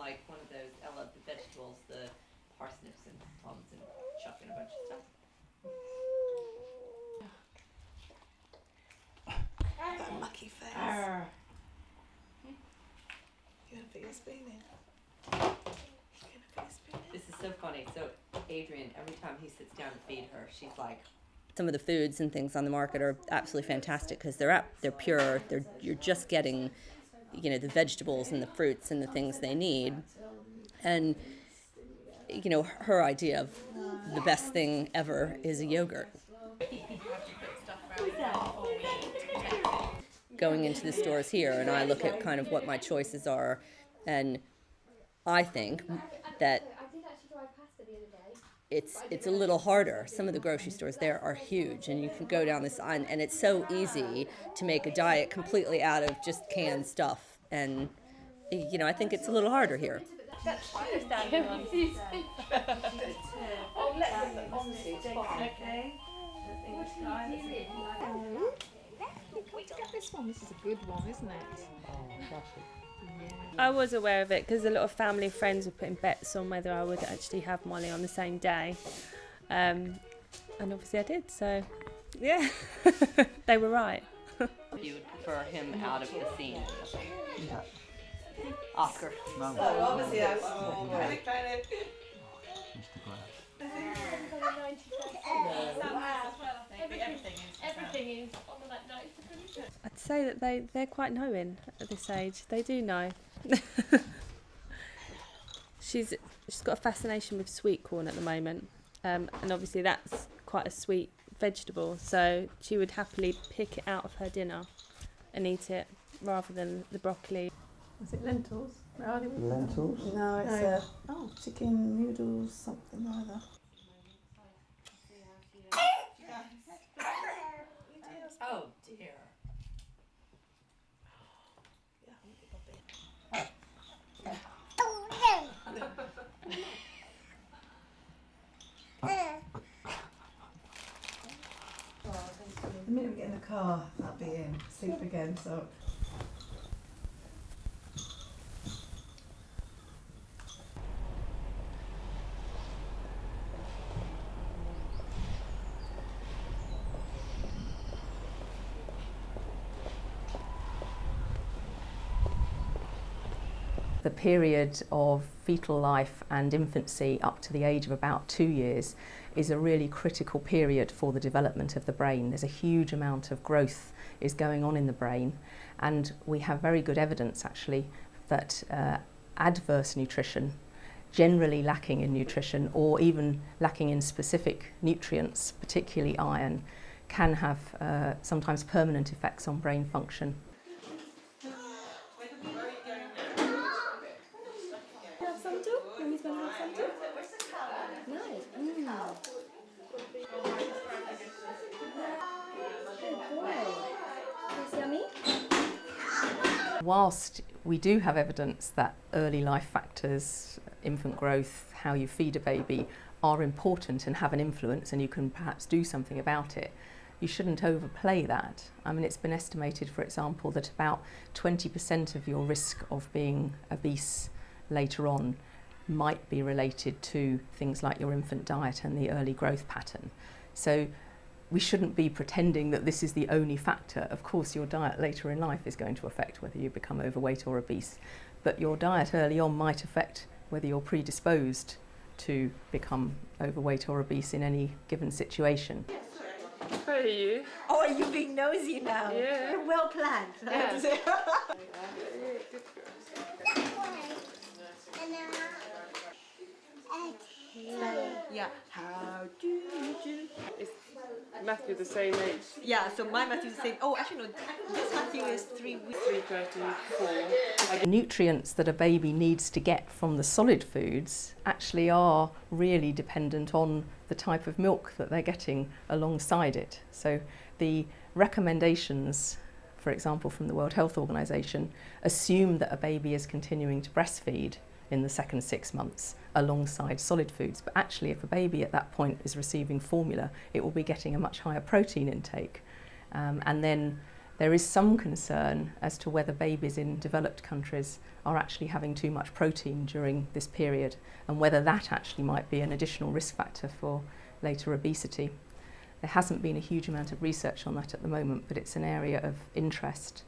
like one of those, I love the vegetables, the parsnips and plums and chuck in a bunch of stuff. That mucky face. You want to put your spoon in? This is so funny. So Adrian, every time he sits down to feed her, she's like, some of the foods and things on the market are absolutely fantastic because they're pure. You're just getting, the vegetables and the fruits and the things they need. And, her idea of the best thing ever is a yogurt. Going into the stores here, and I look at kind of what my choices are, and I think that it's a little harder. Some of the grocery stores there are huge, and you can go down this aisle, and it's so easy to make a diet completely out of just canned stuff. And I think it's a little harder here. This one, this is a good one, isn't it? I was aware of it because a lot of family friends were putting bets on whether I would actually have Molly on the same day. And obviously I did, so yeah, they were right. You would prefer him out of the scene? Yeah. Oscar. No. So obviously I want more. Everything is on the note. I'd say that they're quite knowing at this age. They do know. She's got a fascination with sweet corn at the moment, and obviously that's quite a sweet vegetable. So she would happily pick it out of her dinner and eat it rather than the broccoli. Is it lentils? Lentils? No, it's chicken noodles, something like that. Oh dear. The minute we get in the car, that'll be in. Sleep again, so. The period of fetal life and infancy up to the age of about 2 years is a really critical period for the development of the brain. There's a huge amount of growth is going on in the brain, and we have very good evidence actually that adverse nutrition, generally lacking in nutrition or even lacking in specific nutrients, particularly iron, can have sometimes permanent effects on brain function. Whilst we do have evidence that early life factors, infant growth, how you feed a baby, are important and have an influence, and you can perhaps do something about it, you shouldn't overplay that. I mean, it's been estimated, for example, that about 20% of your risk of being obese later on might be related to things like your infant diet and the early growth pattern. So we shouldn't be pretending that this is the only factor. Of course, your diet later in life is going to affect whether you become overweight or obese, but your diet early on might affect whether you're predisposed to become overweight or obese in any given situation. Where are you? Oh, are you being nosy now? Yeah. You're well planned. Yeah. Yeah. How do you do? Is Matthew the same age? Yeah, so my Matthew's the same. Oh, actually no, this Matthew is 3 weeks. 3:34. The nutrients that a baby needs to get from the solid foods actually are really dependent on the type of milk that they're getting alongside it. So the recommendations, for example, from the World Health Organization, assume that a baby is continuing to breastfeed in the second 6 months alongside solid foods. But actually, if a baby at that point is receiving formula, it will be getting a much higher protein intake. And then There is some concern as to whether babies in developed countries are actually having too much protein during this period, and whether that actually might be an additional risk factor for later obesity. There hasn't been a huge amount of research on that at the moment, but it's an area of interest.